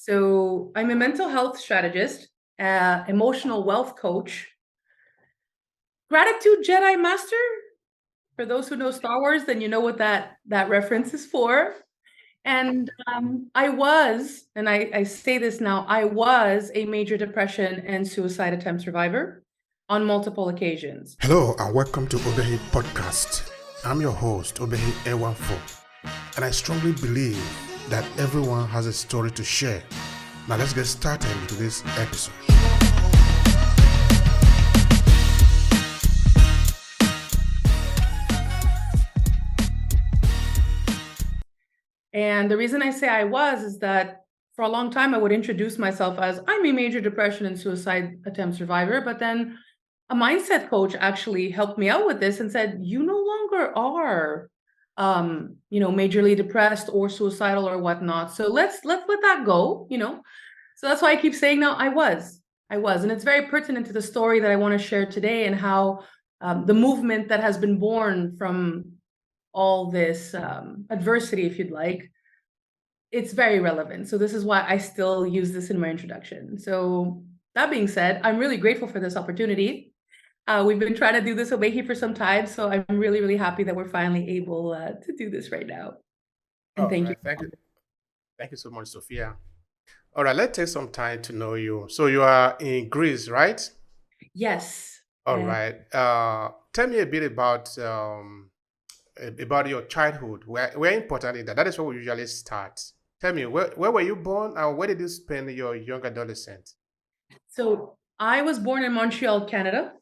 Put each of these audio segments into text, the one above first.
So I'm a mental health strategist, emotional wealth coach, gratitude Jedi master. For those who know Star Wars, then you know what that reference is for. And I was, and I say this now, I was a major depression and suicide attempt survivor on multiple occasions. Hello and welcome to Obehi Podcast. I'm your host, Obehi A14, and I strongly believe that everyone has a story to share. Now let's get started into this episode. And the reason I say I was is that for a long time I would introduce myself as I'm a major depression and suicide attempt survivor, but then a mindset coach actually helped me out with this and said, you no longer are majorly depressed or suicidal or whatnot. So let's let that go. So that's why I keep saying now I was. And it's very pertinent to the story that I want to share today and how the movement that has been born from all this adversity, if you'd like, it's very relevant. So this is why I still use this in my introduction. So that being said, I'm really grateful for this opportunity. We've been trying to do this Obehi for some time, so I'm really, really happy that we're finally able to do this right now. And thank you. Thank you. Thank you so much, Sophia. All right, let's take some time to know you. So you are in Greece, right? Yes. All right. Tell me a bit about your childhood. We're important in that. That is where we usually start. Tell me, where were you born and where did you spend your young adolescence? So I was born in Montreal, Canada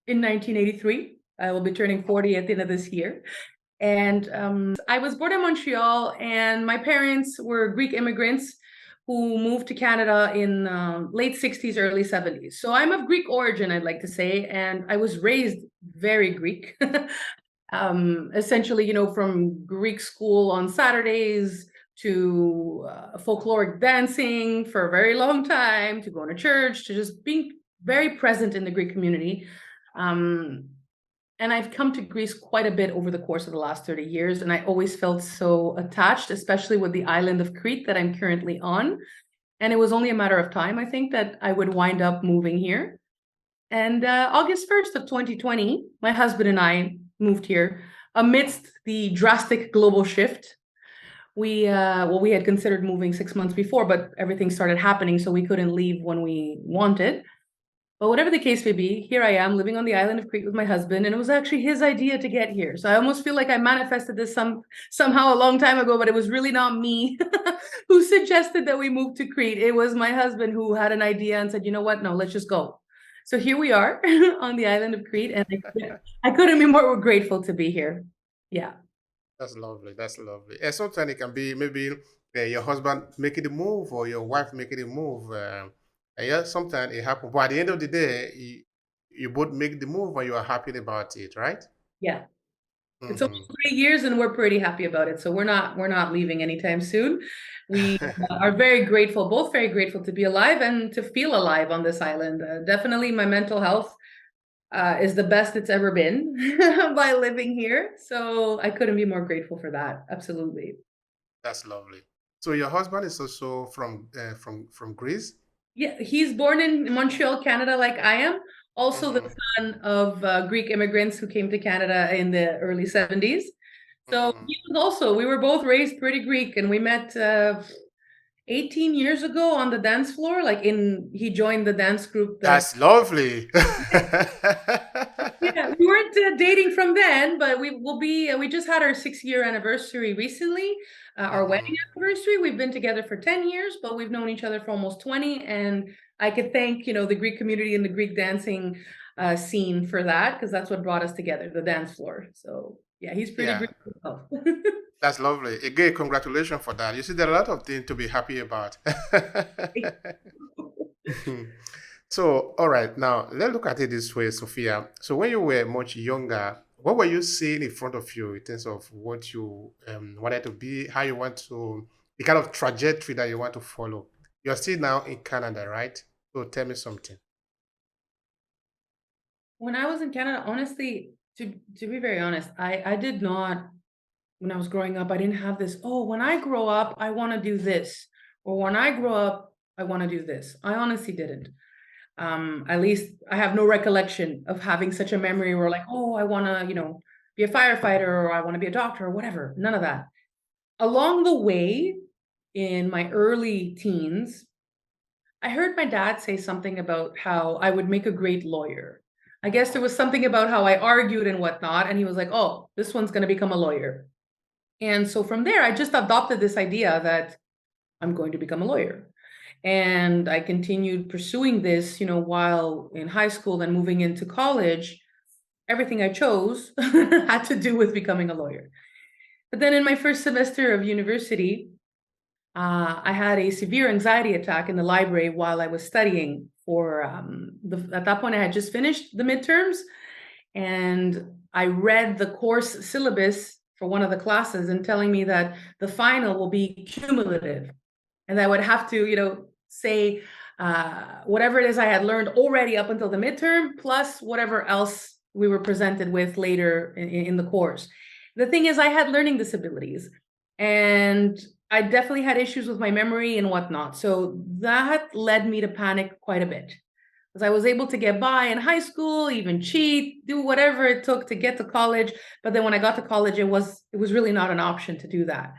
in 1983. I will be turning 40 at the end of this year. And I was born in Montreal, and my parents were Greek immigrants who moved to Canada in late 60s, early 70s. So I'm of Greek origin, I'd like to say, and I was raised very Greek. Essentially, from Greek school on Saturdays to folkloric dancing for a very long time, to going to church, to just being very present in the Greek community. And I've come to Greece quite a bit over the course of the last 30 years, and I always felt so attached, especially with the island of Crete that I'm currently on. And it was only a matter of time, I think, that I would wind up moving here. And August 1st of 2020, my husband and I moved here amidst the drastic global shift. We had considered moving 6 months before, but everything started happening, so we couldn't leave when we wanted. But whatever the case may be, here I am living on the island of Crete with my husband, and it was actually his idea to get here. So I almost feel like I manifested this somehow a long time ago, but it was really not me who suggested that we move to Crete. It was my husband who had an idea and said, you know what, no, let's just go. So here we are on the island of Crete, and I couldn't be more grateful to be here. Yeah. That's lovely. That's lovely. And sometimes it can be maybe your husband making the move or your wife making the move. And yeah, sometimes it happens. But at the end of the day, you both make the move and you are happy about it, right? Yeah. It's almost 3 years and we're pretty happy about it. So we're not leaving anytime soon. We are very grateful, both very grateful to be alive and to feel alive on this island. Definitely my mental health is the best it's ever been by living here. So I couldn't be more grateful for that. Absolutely. That's lovely. So your husband is also from Greece? Yeah, he's born in Montreal, Canada, like I am. Also the son of Greek immigrants who came to Canada in the early 70s. So he was also, we were both raised pretty Greek, and we met 18 years ago on the dance floor. He joined the dance group. That's lovely. Yeah, we weren't dating from then, but we just had our 6-year anniversary recently, our wedding anniversary. We've been together for 10 years, but we've known each other for almost 20. And I could thank, the Greek community and the Greek dancing scene for that, because that's what brought us together, the dance floor. So yeah, he's pretty Greek himself. That's lovely. Again, congratulations for that. You see, there are a lot of things to be happy about. So, all right, now let's look at it this way, Sophia. So, when you were much younger, what were you seeing in front of you in terms of what you wanted to be, how you want to, the kind of trajectory that you want to follow? You're still now in Canada, right? So, tell me something. When I was in Canada, honestly, to be very honest, I did not, when I was growing up, I didn't have this, oh, when I grow up, I want to do this. Or when I grow up, I want to do this. I honestly didn't. At least I have no recollection of having such a memory where like, oh, I want to, be a firefighter or I want to be a doctor or whatever. None of that. Along the way, in my early teens, I heard my dad say something about how I would make a great lawyer. I guess there was something about how I argued and whatnot. And he was like, oh, this one's going to become a lawyer. And so from there, I just adopted this idea that I'm going to become a lawyer. And I continued pursuing this, while in high school, then moving into college. Everything I chose had to do with becoming a lawyer. But then in my first semester of university, I had a severe anxiety attack in the library while I was studying for at that point I had just finished the midterms, and I read the course syllabus for one of the classes and telling me that the final will be cumulative and I would have to, say whatever it is I had learned already up until the midterm, plus whatever else we were presented with later in the course. The thing is, I had learning disabilities, and I definitely had issues with my memory and whatnot. So that led me to panic quite a bit. Because I was able to get by in high school, even cheat, do whatever it took to get to college. But then when I got to college, it was really not an option to do that.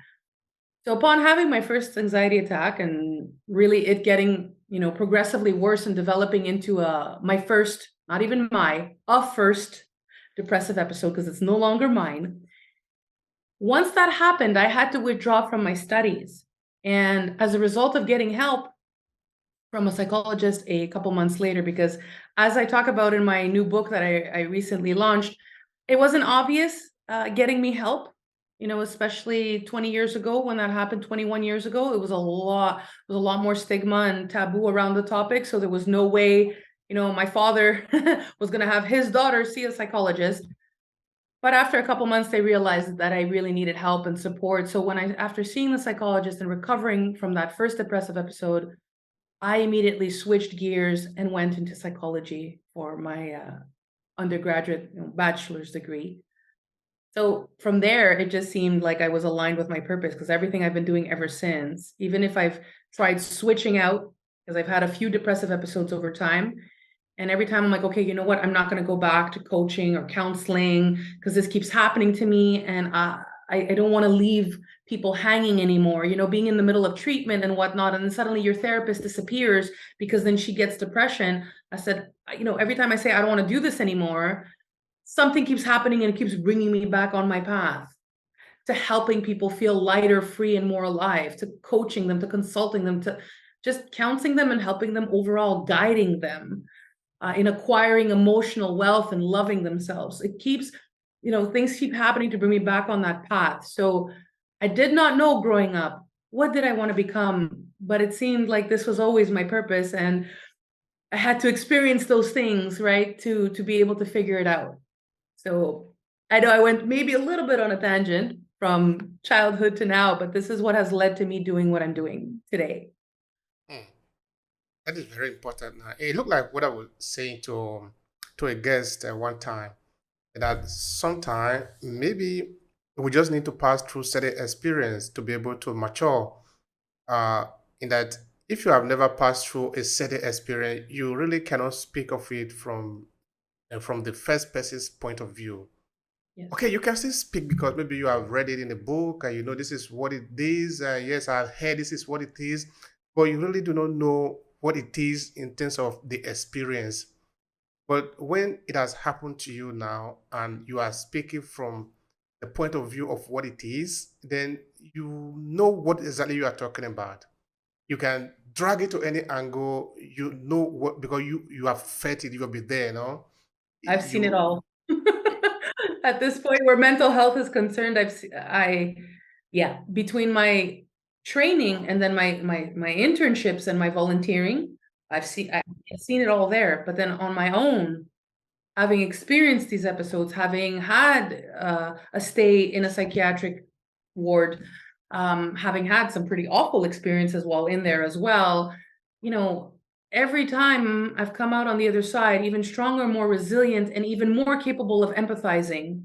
So upon having my first anxiety attack and really it getting, progressively worse and developing into my first, not even a first depressive episode, because it's no longer mine. Once that happened, I had to withdraw from my studies. And as a result of getting help from a psychologist a couple months later, because as I talk about in my new book that I recently launched, it wasn't obvious getting me help, especially 20 years ago when that happened, 21 years ago. It was a lot more stigma and taboo around the topic. So there was no way, my father was going to have his daughter see a psychologist. But after a couple months, they realized that I really needed help and support. So after seeing the psychologist and recovering from that first depressive episode, I immediately switched gears and went into psychology for my undergraduate, bachelor's degree. So from there, it just seemed like I was aligned with my purpose, because everything I've been doing ever since, even if I've tried switching out, because I've had a few depressive episodes over time, and every time I'm like, okay, you know what? I'm not going to go back to coaching or counseling because this keeps happening to me. And I don't want to leave people hanging anymore, being in the middle of treatment and whatnot. And then suddenly your therapist disappears because then she gets depression. I said, every time I say I don't want to do this anymore, something keeps happening and it keeps bringing me back on my path to helping people feel lighter, free, and more alive, to coaching them, to consulting them, to just counseling them and helping them overall, guiding them in acquiring emotional wealth and loving themselves. It keeps, things keep happening to bring me back on that path. So I did not know growing up, what did I want to become? But it seemed like this was always my purpose. And I had to experience those things, right, to be able to figure it out. So I know I went maybe a little bit on a tangent from childhood to now, but this is what has led to me doing what I'm doing today. Hmm. That is very important. Now, it looked like what I was saying to a guest one time, that sometimes maybe we just need to pass through certain experience to be able to mature. Uh, in that, if you have never passed through a certain experience, you really cannot speak of it from the first person's point of view. Yes. Okay, you can still speak because maybe you have read it in a book and you know this is what it is. Yes, I've heard this is what it is, but you really do not know what it is in terms of the experience. But when it has happened to you now and you are speaking from the point of view of what it is, then you know what exactly you are talking about. You can drag it to any angle, you know what, because you have felt it, you have been there, no? I've seen it You all. At this point where mental health is concerned, between my training and then my internships and my volunteering, I've seen it all there. But then on my own, having experienced these episodes, having had a stay in a psychiatric ward, having had some pretty awful experiences while in there as well, you know, every time I've come out on the other side, even stronger, more resilient, and even more capable of empathizing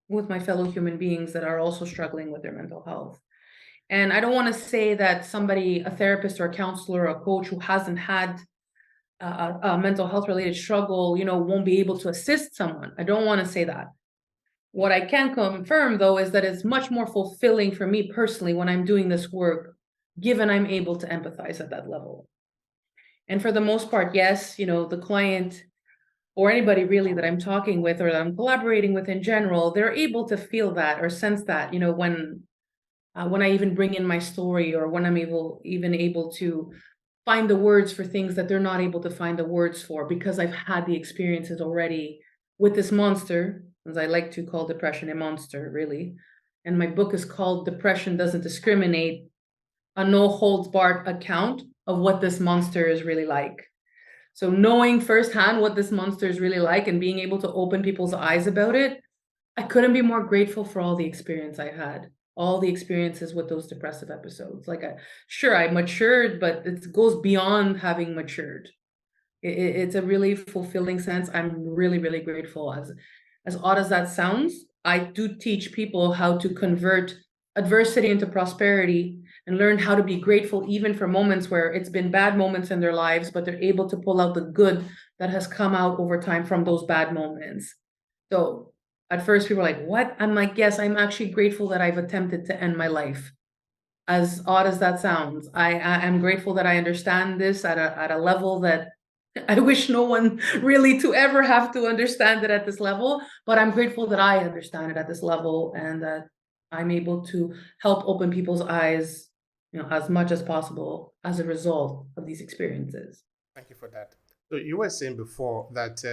with my fellow human beings that are also struggling with their mental health. And I don't want to say that somebody, a therapist or a counselor or a coach who hasn't had a mental health related struggle, won't be able to assist someone. I don't want to say that. What I can confirm, though, is that it's much more fulfilling for me personally when I'm doing this work, given I'm able to empathize at that level. And for the most part, yes, the client or anybody really that I'm talking with or that I'm collaborating with in general, they're able to feel that or sense that, when I even bring in my story or when I'm even able to find the words for things that they're not able to find the words for because I've had the experiences already with this monster, as I like to call depression a monster, really. And my book is called Depression Doesn't Discriminate, a no holds barred account of what this monster is really like. So knowing firsthand what this monster is really like and being able to open people's eyes about it, I couldn't be more grateful for all the experience I had, all the experiences with those depressive episodes. Sure, I matured, but it goes beyond having matured. It's a really fulfilling sense. I'm really, really grateful. As odd as that sounds, I do teach people how to convert adversity into prosperity and learn how to be grateful even for moments where it's been bad moments in their lives, but they're able to pull out the good that has come out over time from those bad moments. So at first people are like, what? I'm like, yes, I'm actually grateful that I've attempted to end my life. As odd as that sounds, I am grateful that I understand this at a level that I wish no one really to ever have to understand it at this level, but I'm grateful that I understand it at this level and that I'm able to help open people's eyes, as much as possible as a result of these experiences. Thank you for that. So you were saying before that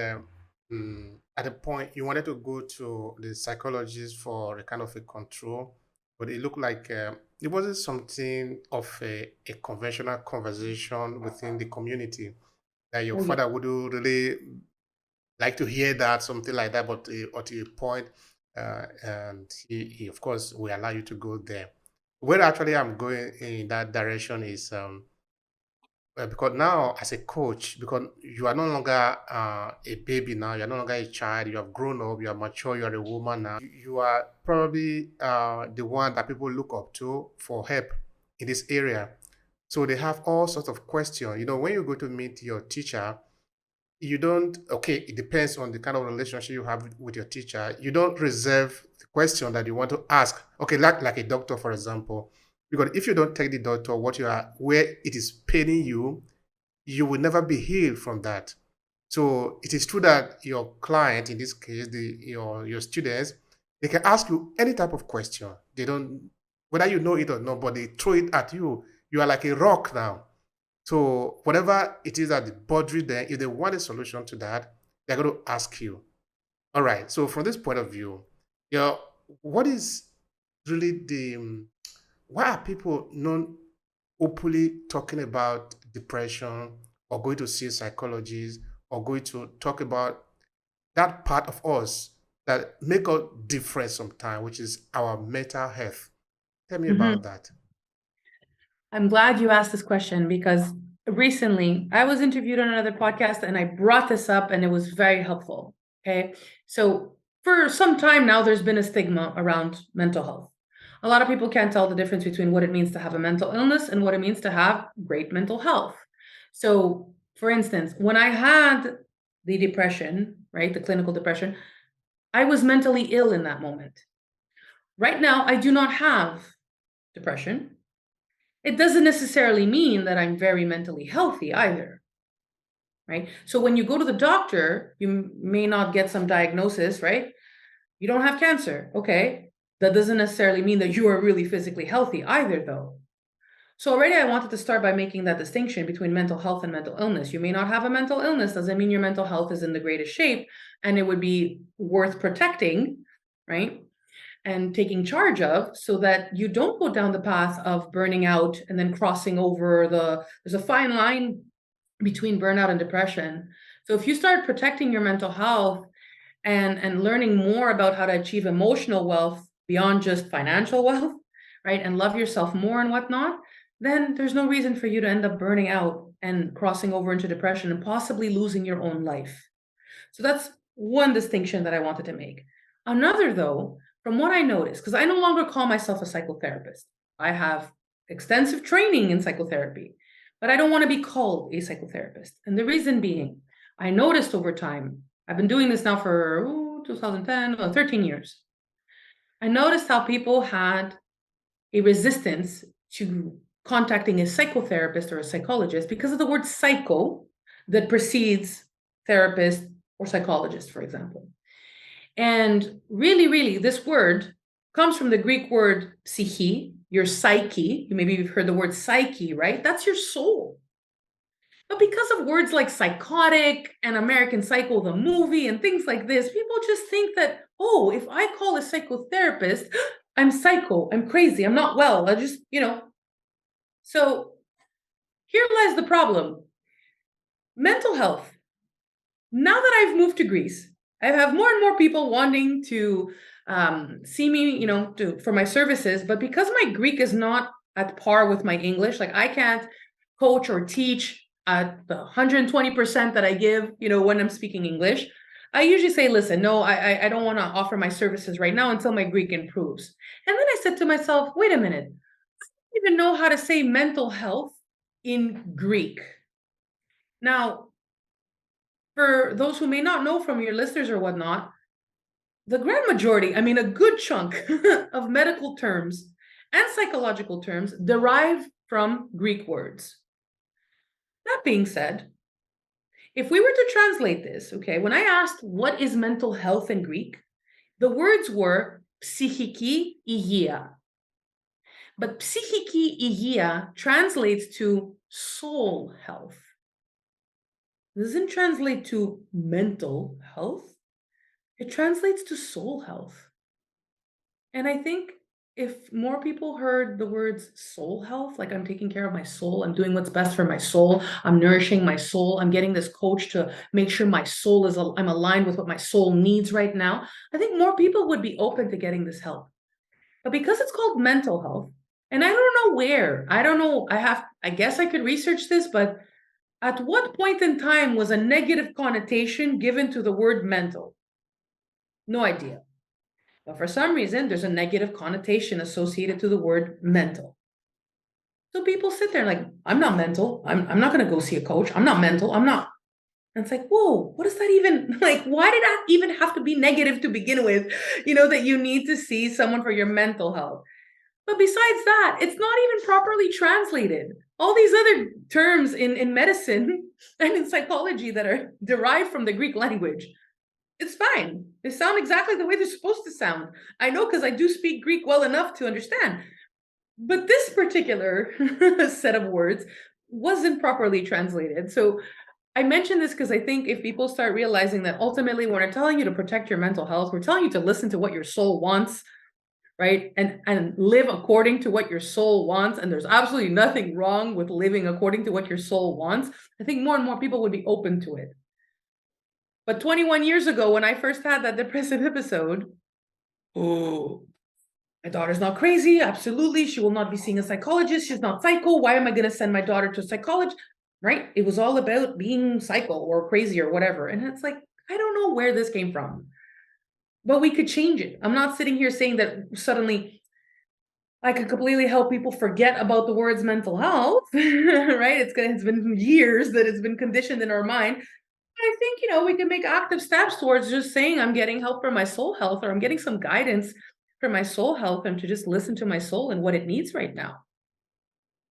at a point you wanted to go to the psychologist for a kind of a control, but it looked like it wasn't something of a conventional conversation within the community that your Oh yeah. father would really like to hear that, something like that, but or to a point, and he of course will allow you to go there. Where actually I'm going in that direction is because now as a coach, because you are no longer a baby now, you're no longer a child, you have grown up, you are mature, you are a woman now. You are probably the one that people look up to for help in this area. So they have all sorts of questions. When you go to meet your teacher, you don't, okay, it depends on the kind of relationship you have with your teacher. You don't reserve the question that you want to ask. Okay, like a doctor, for example. Because if you don't take the doctor where it is paining you, you will never be healed from that. So it is true that your client, in this case, your students, they can ask you any type of question. They don't, whether you know it or not, but they throw it at you. You are like a rock now. So whatever it is that bothers them, if they want a solution to that, they're going to ask you. All right. So from this point of view, you know, what is really why are people not openly talking about depression or going to see psychologists or going to talk about that part of us that make us different sometimes, which is our mental health? Tell me Mhm. about that. I'm glad you asked this question because recently I was interviewed on another podcast and I brought this up and it was very helpful. Okay. So for some time now, there's been a stigma around mental health. A lot of people can't tell the difference between what it means to have a mental illness and what it means to have great mental health. So, for instance, when I had the depression, right, the clinical depression, I was mentally ill in that moment. Right now, I do not have depression. It doesn't necessarily mean that I'm very mentally healthy either, right? So when you go to the doctor, you may not get some diagnosis, right? You don't have cancer. Okay. That doesn't necessarily mean that you are really physically healthy either, though. So already I wanted to start by making that distinction between mental health and mental illness. You may not have a mental illness, doesn't mean your mental health is in the greatest shape and it would be worth protecting, right? And taking charge of so that you don't go down the path of burning out and then crossing over there's a fine line between burnout and depression. So if you start protecting your mental health and learning more about how to achieve emotional wealth beyond just financial wealth, right, and love yourself more and whatnot, then there's no reason for you to end up burning out and crossing over into depression and possibly losing your own life. So that's one distinction that I wanted to make. Another, though, from what I noticed, because I no longer call myself a psychotherapist. I have extensive training in psychotherapy, but I don't want to be called a psychotherapist. And the reason being, I noticed over time, I've been doing this now for 2010, 13 years. I noticed how people had a resistance to contacting a psychotherapist or a psychologist because of the word psycho that precedes therapist or psychologist, for example. And really, this word comes from the Greek word psyche, your psyche. Maybe you've heard the word psyche, right? That's your soul. But because of words like psychotic and American Psycho, the movie, and things like this, people just think that, oh, if I call a psychotherapist, I'm psycho, I'm crazy, I'm not well. I just, So here lies the problem. Mental health. Now that I've moved to Greece, I have more and more people wanting to see me, for my services. But because my Greek is not at par with my English, like I can't coach or teach at the 120% that I give, when I'm speaking English, I usually say, listen, no, I don't want to offer my services right now until my Greek improves. And then I said to myself, wait a minute, I don't even know how to say mental health in Greek. Now, for those who may not know from your listeners or whatnot, the grand majority, I mean, a good chunk of medical terms and psychological terms derive from Greek words. That being said, if we were to translate this, okay, when I asked what is mental health in Greek, the words were psychiki υγεία. But psychiki υγεία translates to soul health. It doesn't translate to mental health. It translates to soul health. And I think if more people heard the words soul health, like I'm taking care of my soul, I'm doing what's best for my soul, I'm nourishing my soul, I'm getting this coach to make sure my soul I'm aligned with what my soul needs right now, I think more people would be open to getting this help. But because it's called mental health, and I don't know where, I don't know, I guess I could research this, but at what point in time was a negative connotation given to the word mental? No idea. But for some reason, there's a negative connotation associated to the word mental. So people sit there like, I'm not mental. I'm not going to go see a coach. I'm not mental. I'm not. And it's like, whoa, what does that even, like, why did that even have to be negative to begin with? That you need to see someone for your mental health. But besides that, it's not even properly translated. All these other terms in medicine and in psychology that are derived from the Greek language, it's fine. They sound exactly the way they're supposed to sound. I know because I do speak Greek well enough to understand. But this particular set of words wasn't properly translated. So I mention this because I think if people start realizing that ultimately when we're telling you to protect your mental health, we're telling you to listen to what your soul wants, right? And live according to what your soul wants. And there's absolutely nothing wrong with living according to what your soul wants. I think more and more people would be open to it. But 21 years ago, when I first had that depressive episode, oh, my daughter's not crazy. Absolutely. She will not be seeing a psychologist. She's not psycho. Why am I going to send my daughter to a psychologist? Right? It was all about being psycho or crazy or whatever. And it's like, I don't know where this came from, but we could change it. I'm not sitting here saying that suddenly I could completely help people forget about the words mental health, right? It's been years that it's been conditioned in our mind. I think, we can make active steps towards just saying I'm getting help for my soul health, or I'm getting some guidance for my soul health, and to just listen to my soul and what it needs right now.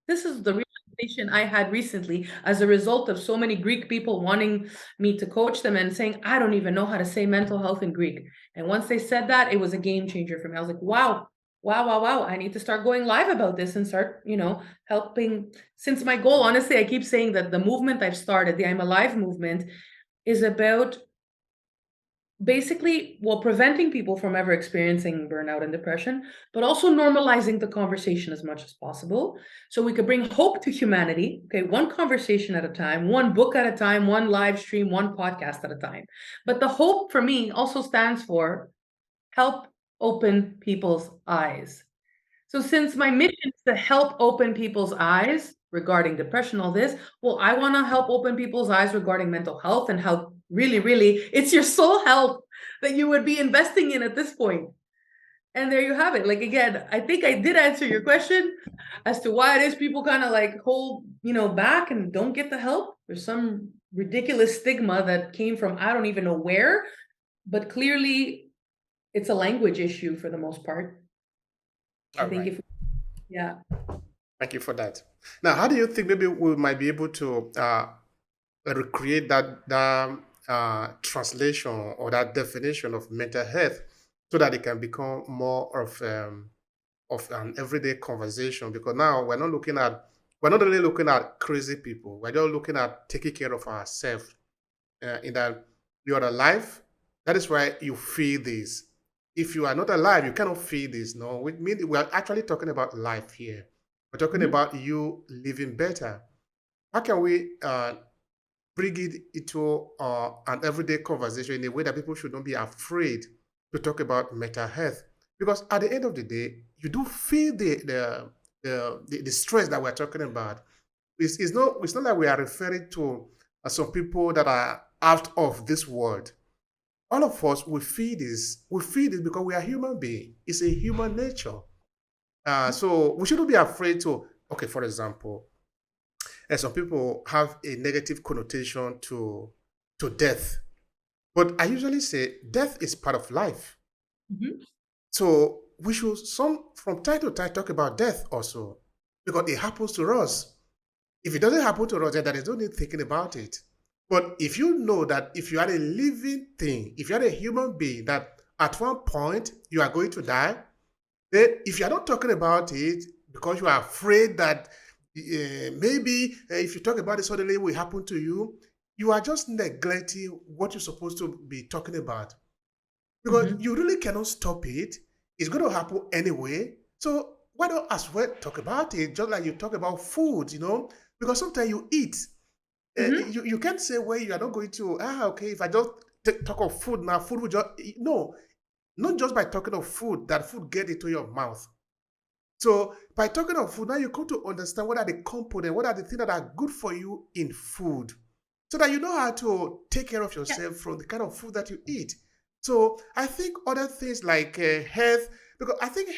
This is the realization I had recently as a result of so many Greek people wanting me to coach them and saying, I don't even know how to say mental health in Greek. And once they said that, it was a game changer for me. I was like, wow. I need to start going live about this and start, helping. Since my goal, honestly, I keep saying that the movement I've started, the I'm Alive movement, is about basically, preventing people from ever experiencing burnout and depression, but also normalizing the conversation as much as possible so we could bring hope to humanity, okay, one conversation at a time, one book at a time, one live stream, one podcast at a time. But the hope for me also stands for help open people's eyes. So since my mission is to help open people's eyes regarding depression, all this, I want to help open people's eyes regarding mental health and how really, it's your soul health that you would be investing in at this point. And there you have it. Like, again, I think I did answer your question as to why it is people kind of like hold, back and don't get the help. There's some ridiculous stigma that came from I don't even know where, but clearly it's a language issue for the most part. I All think right. if, yeah. Thank you for that. Now, how do you think maybe we might be able to recreate that translation or that definition of mental health so that it can become more of an everyday conversation? Because now we're not only looking at crazy people, we're just looking at taking care of ourselves. In that you are alive, that is why you feel this. If you are not alive, you cannot feel this. No, we are actually talking about life here. We're talking Mhm. about you living better. How can we bring it into an everyday conversation in a way that people should not be afraid to talk about mental health? Because at the end of the day, you do feel the stress that we're talking about. It's not like we are referring to some people that are out of this world. All of us we feel this. We feel this because we are human beings. It's a human nature. So we shouldn't be afraid to. Okay, for example, some people have a negative connotation to death, but I usually say death is part of life. Mhm. So we should some from time to time talk about death also because it happens to us. If it doesn't happen to us, then there is no need thinking about it. But if you know that if you are a living thing, if you are a human being, that at one point you are going to die, then if you are not talking about it because you are afraid that maybe if you talk about it suddenly it will happen to you, you are just neglecting what you're supposed to be talking about because Mhm. you really cannot stop it. It's going to happen anyway. So why don't as well talk about it, just like you talk about food, because sometimes you eat. Mhm. You can't say where you are not going to, okay, if I just talk of food now, food will just, no, not just by talking of food, that food get into your mouth. So by talking of food, now you come to understand what are the components, what are the things that are good for you in food, so that you know how to take care of Yeah. yourself from the kind of food that you eat. So I think other things like health, because I think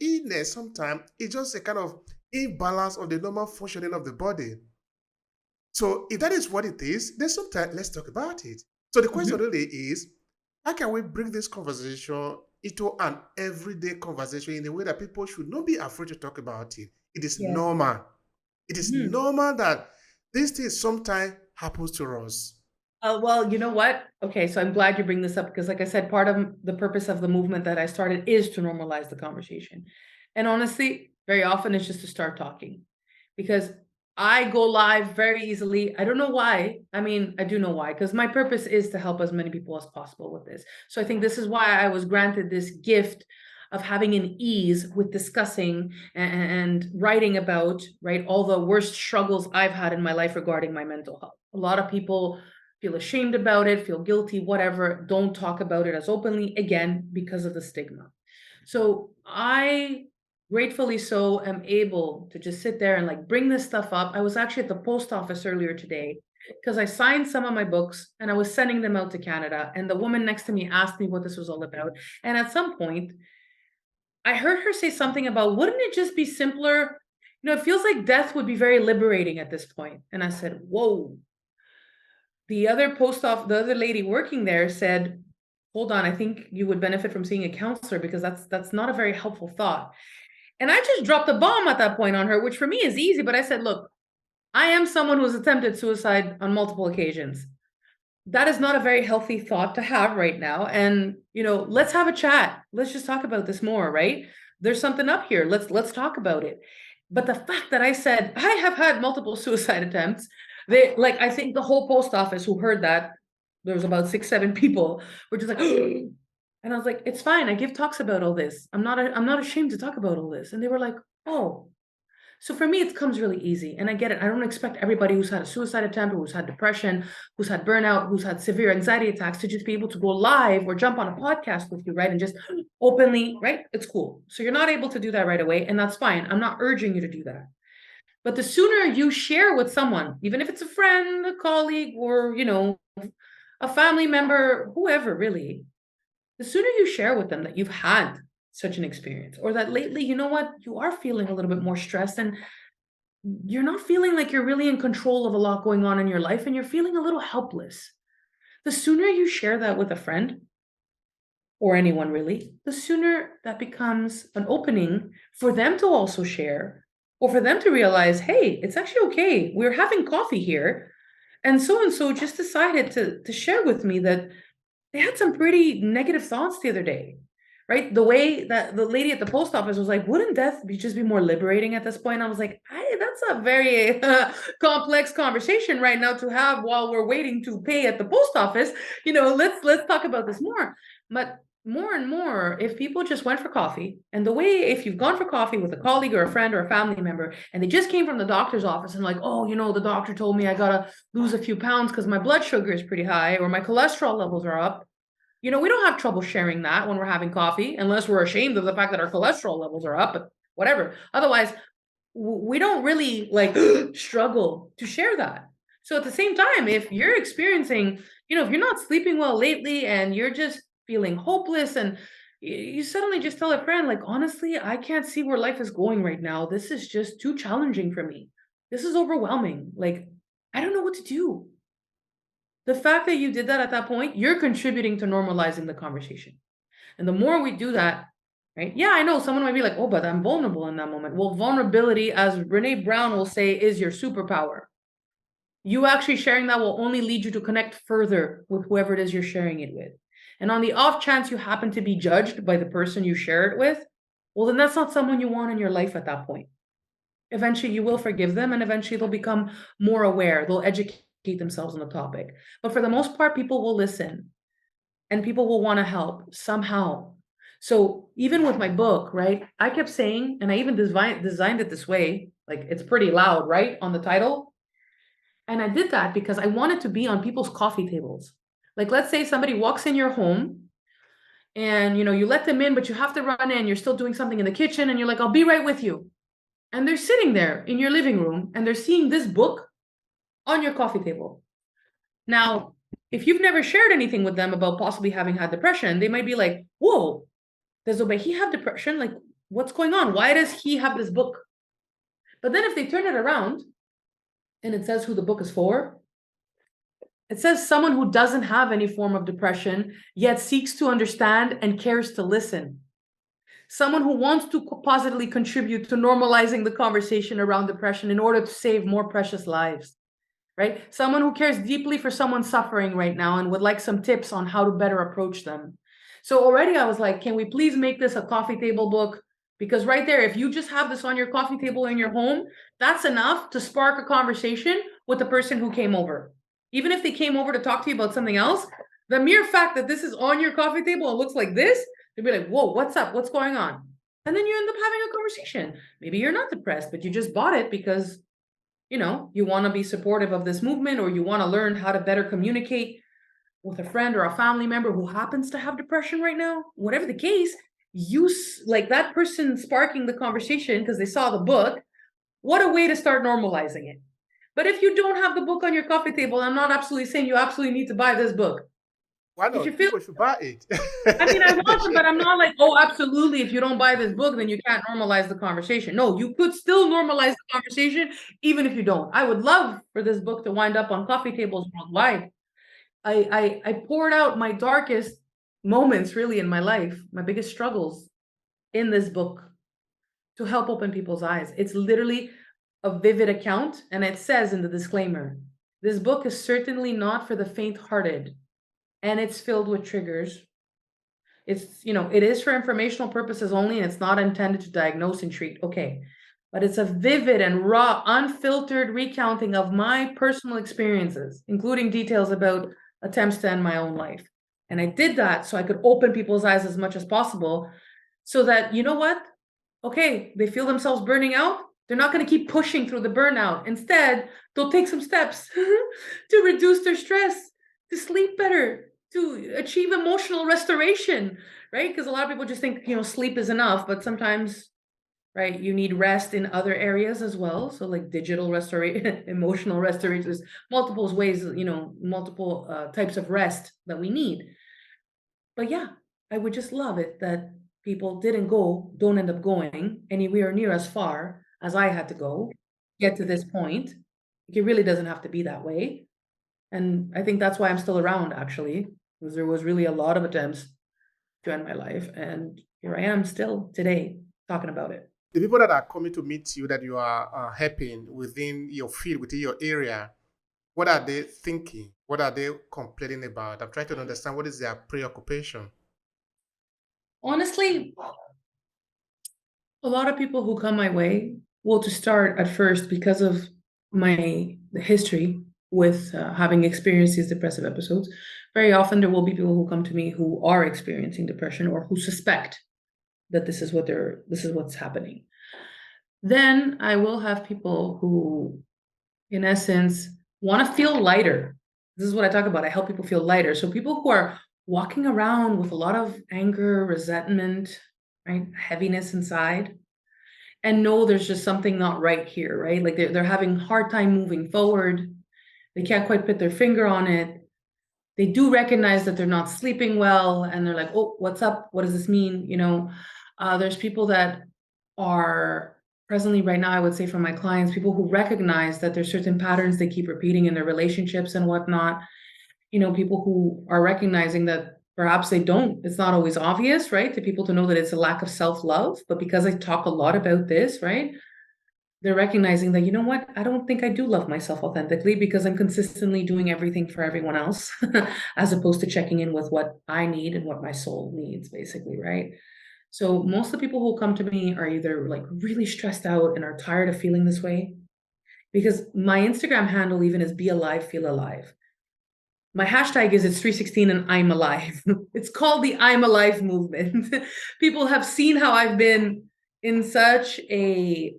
illness sometimes is just a kind of imbalance of the normal functioning of the body. So if that is what it is, then sometimes let's talk about it. So the question Mhm. really is, how can we bring this conversation into an everyday conversation in a way that people should not be afraid to talk about it? It is Yeah. normal. It is Mhm. normal that this thing sometimes happens to us. Well, you know what? Okay, so I'm glad you bring this up because, like I said, part of the purpose of the movement that I started is to normalize the conversation. And honestly, very often it's just to start talking because I go live very easily. I don't know why. I mean, I do know why, because my purpose is to help as many people as possible with this. So I think this is why I was granted this gift of having an ease with discussing and writing about, right, all the worst struggles I've had in my life regarding my mental health. A lot of people feel ashamed about it, feel guilty, whatever, don't talk about it as openly, again, because of the stigma. So I gratefully so am able to just sit there and like bring this stuff up. I was actually at the post office earlier today because I signed some of my books and I was sending them out to Canada. And the woman next to me asked me what this was all about. And at some point, I heard her say something about, wouldn't it just be simpler? It feels like death would be very liberating at this point. And I said, whoa, the other lady working there said, hold on, I think you would benefit from seeing a counselor because that's not a very helpful thought. And I just dropped a bomb at that point on her, which for me is easy, but I said, look, I am someone who's attempted suicide on multiple occasions. That is not a very healthy thought to have right now. And, let's have a chat. Let's just talk about this more, right? There's something up here. Let's talk about it. But the fact that I said I have had multiple suicide attempts, they like I think the whole post office who heard that, there was about 6, 7 people, were just like, and I was like, it's fine. I give talks about all this. I'm not ashamed to talk about all this. And they were like, oh, so for me, it comes really easy. And I get it. I don't expect everybody who's had a suicide attempt, or who's had depression, who's had burnout, who's had severe anxiety attacks to just be able to go live or jump on a podcast with you, right? And just openly, right? It's cool. So you're not able to do that right away. And that's fine. I'm not urging you to do that. But the sooner you share with someone, even if it's a friend, a colleague, or, a family member, whoever really, the sooner you share with them that you've had such an experience, or that lately, you know what, you are feeling a little bit more stressed and you're not feeling like you're really in control of a lot going on in your life and you're feeling a little helpless. The sooner you share that with a friend or anyone really, the sooner that becomes an opening for them to also share, or for them to realize, hey, it's actually okay. We're having coffee here. And so just decided to share with me that they had some pretty negative thoughts the other day, right? The way that the lady at the post office was like, wouldn't death just be more liberating at this point? I was like, that's a very complex conversation right now to have while we're waiting to pay at the post office. Let's talk about this more. But more and more, if people just went for coffee, and the way, if you've gone for coffee with a colleague or a friend or a family member, and they just came from the doctor's office and like, oh, the doctor told me I gotta lose a few pounds because my blood sugar is pretty high or my cholesterol levels are up. We don't have trouble sharing that when we're having coffee, unless we're ashamed of the fact that our cholesterol levels are up, but whatever. Otherwise, we don't really like struggle to share that. So at the same time, if you're experiencing, if you're not sleeping well lately and you're just feeling hopeless and you suddenly just tell a friend, like, honestly, I can't see where life is going right now. This is just too challenging for me. This is overwhelming. Like, I don't know what to do. The fact that you did that at that point, you're contributing to normalizing the conversation. And the more we do that, right? Yeah, I know someone might be like, oh, but I'm vulnerable in that moment. Well, vulnerability, as Brene Brown will say, is your superpower. You actually sharing that will only lead you to connect further with whoever it is you're sharing it with. And on the off chance you happen to be judged by the person you share it with, well, then that's not someone you want in your life at that point. Eventually you will forgive them and eventually they'll become more aware. They'll educate themselves on the topic. But for the most part, people will listen and people will want to help somehow. So even with my book, right, I kept saying, and I even designed it this way, like it's pretty loud, right, on the title. And I did that because I wanted to be on people's coffee tables. Like, let's say somebody walks in your home and, you let them in, but you have to run in, you're still doing something in the kitchen and you're like, I'll be right with you. And they're sitting there in your living room and they're seeing this book on your coffee table. Now, if you've never shared anything with them about possibly having had depression, they might be like, whoa, does Obehi have depression? Like, what's going on? Why does he have this book? But then if they turn it around and it says who the book is for, it says someone who doesn't have any form of depression, yet seeks to understand and cares to listen. Someone who wants to positively contribute to normalizing the conversation around depression in order to save more precious lives. Right? Someone who cares deeply for someone suffering right now and would like some tips on how to better approach them. So already I was like, can we please make this a coffee table book? Because right there, if you just have this on your coffee table in your home, that's enough to spark a conversation with the person who came over. Even if they came over to talk to you about something else, the mere fact that this is on your coffee table and looks like this, they'd be like, whoa, what's up? What's going on? And then you end up having a conversation. Maybe you're not depressed, but you just bought it because you want to be supportive of this movement, or you want to learn how to better communicate with a friend or a family member who happens to have depression right now. Whatever the case, like that person sparking the conversation because they saw the book. What a way to start normalizing it. But if you don't have the book on your coffee table, I'm not absolutely saying you absolutely need to buy this book. Why If you not? feel, People should buy it. I mean, I They want to, should. but I'm not like, oh, absolutely. If you don't buy this book, then you can't normalize the conversation. No, you could still normalize the conversation, even if you don't. I would love for this book to wind up on coffee tables worldwide. I poured out my darkest moments really in my life, my biggest struggles in this book to help open people's eyes. It's literally a vivid account, and it says in the disclaimer, this book is certainly not for the faint-hearted, and it's filled with triggers. It is for informational purposes only, and it's not intended to diagnose and treat. Okay. But it's a vivid and raw, unfiltered recounting of my personal experiences, including details about attempts to end my own life. And I did that so I could open people's eyes as much as possible so that, you know what? Okay, they feel themselves burning out. They're not going to keep pushing through the burnout. Instead, they'll take some steps to reduce their stress, to sleep better, to achieve emotional restoration, right? Because a lot of people just think, sleep is enough, but sometimes, right, you need rest in other areas as well. So like digital restoration, emotional restoration, there's multiple ways, multiple types of rest that we need. But yeah, I would just love it that people don't end up going anywhere near as far as I had to go, get to this point. It really doesn't have to be that way. And I think that's why I'm still around, actually, because there was really a lot of attempts to end my life. And here I am still today talking about it. The people that are coming to meet you that you are helping within your field, within your area, what are they thinking? What are they complaining about? I'm trying to understand what is their preoccupation. Honestly, a lot of people who come my way, well, to start at first, because of my history with having experienced these depressive episodes, very often there will be people who come to me who are experiencing depression or who suspect that this is what's happening. Then I will have people who, in essence, want to feel lighter. This is what I talk about. I help people feel lighter. So people who are walking around with a lot of anger, resentment, right, heaviness inside, and know there's just something not right here, right? Like they're having a hard time moving forward. They can't quite put their finger on it. They do recognize that they're not sleeping well, and they're like, "Oh, what's up? What does this mean?" There's people that are presently right now, I would say, from my clients, people who recognize that there's certain patterns they keep repeating in their relationships and whatnot. People who are recognizing that perhaps it's not always obvious, right, to people to know that it's a lack of self-love. But because I talk a lot about this, right, they're recognizing that, you know what, I don't think I do love myself authentically because I'm consistently doing everything for everyone else, as opposed to checking in with what I need and what my soul needs, basically, right? So most of the people who come to me are either like really stressed out and are tired of feeling this way, because my Instagram handle even is be alive, feel alive. My hashtag is it's 316 and I'm alive. It's called the I'm alive movement. People have seen how I've been in such a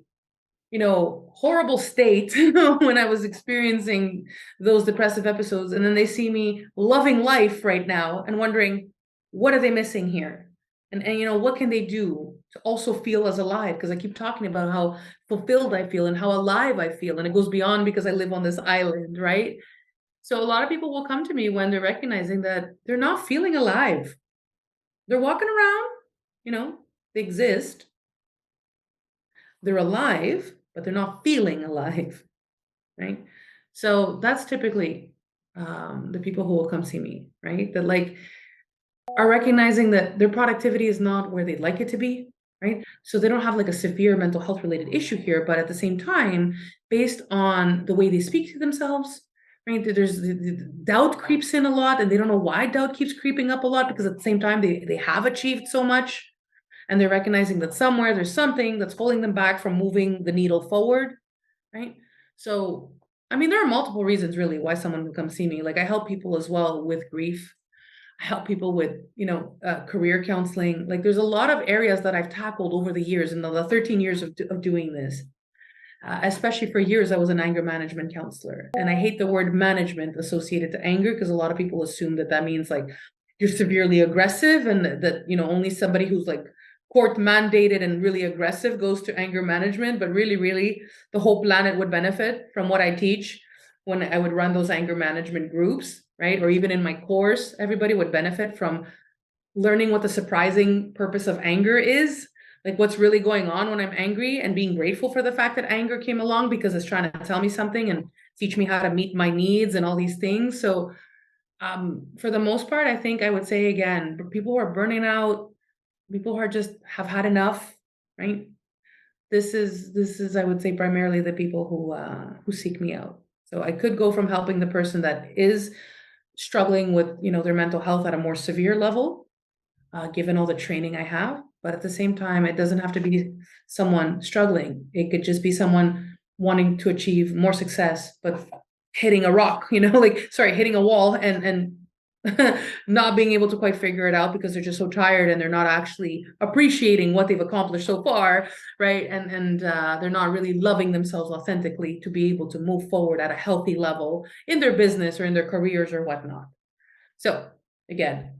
horrible state when I was experiencing those depressive episodes. And then they see me loving life right now and wondering, what are they missing here? And what can they do to also feel as alive? Because I keep talking about how fulfilled I feel and how alive I feel. And it goes beyond because I live on this island, right? So a lot of people will come to me when they're recognizing that they're not feeling alive. They're walking around, they exist, they're alive, but they're not feeling alive, right? So that's typically the people who will come see me, right? That like are recognizing that their productivity is not where they'd like it to be, right? So they don't have like a severe mental health related issue here, but at the same time, based on the way they speak to themselves, right? There's the doubt creeps in a lot, and they don't know why doubt keeps creeping up a lot, because at the same time they have achieved so much, and they're recognizing that somewhere there's something that's holding them back from moving the needle forward, right? So, I mean, there are multiple reasons really why someone would come see me. Like I help people as well with grief. I help people with, career counseling. Like there's a lot of areas that I've tackled over the years, in the 13 years of doing this. Especially for years, I was an anger management counselor. And I hate the word management associated to anger, because a lot of people assume that that means like you're severely aggressive, and that, only somebody who's like court mandated and really aggressive goes to anger management. But really, really, the whole planet would benefit from what I teach when I would run those anger management groups, right? Or even in my course, everybody would benefit from learning what the surprising purpose of anger is, like what's really going on when I'm angry, and being grateful for the fact that anger came along because it's trying to tell me something and teach me how to meet my needs and all these things. So for the most part, I think I would say, again, people who are burning out, people who are just have had enough, right? This is I would say primarily the people who seek me out. So I could go from helping the person that is struggling with their mental health at a more severe level, given all the training I have. But at the same time, it doesn't have to be someone struggling. It could just be someone wanting to achieve more success, but hitting a rock, hitting a wall, and not being able to quite figure it out because they're just so tired, and they're not actually appreciating what they've accomplished so far, right? And they're not really loving themselves authentically to be able to move forward at a healthy level in their business or in their careers or whatnot. So again,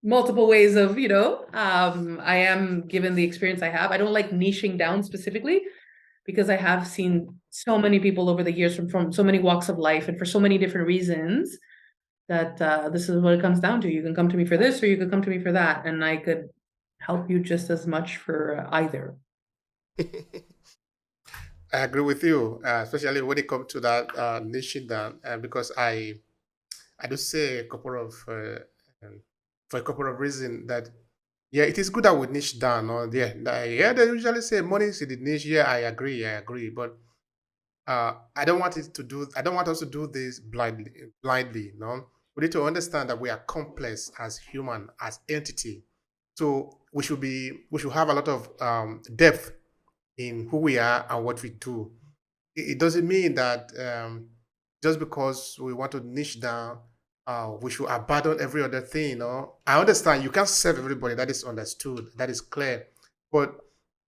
multiple ways of, I am, given the experience I have, I don't like niching down specifically, because I have seen so many people over the years from so many walks of life and for so many different reasons. that this is what it comes down to. You can come to me for this, or you could come to me for that, and I could help you just as much for either. I agree with you, especially when it comes to that niching down, because I do say a couple of um, for a couple of reasons that yeah, it is good that we niche down. Or yeah, yeah, they usually say money is in the niche. Yeah, I agree, but I don't want it to do. I don't want us to do this blindly. Blindly, no. We need to understand that we are complex as human, as entity. So we should have a lot of depth in who we are and what we do. It doesn't mean that just because we want to niche down, we should abandon every other thing. You know, I understand you can't serve everybody. That is understood. That is clear. But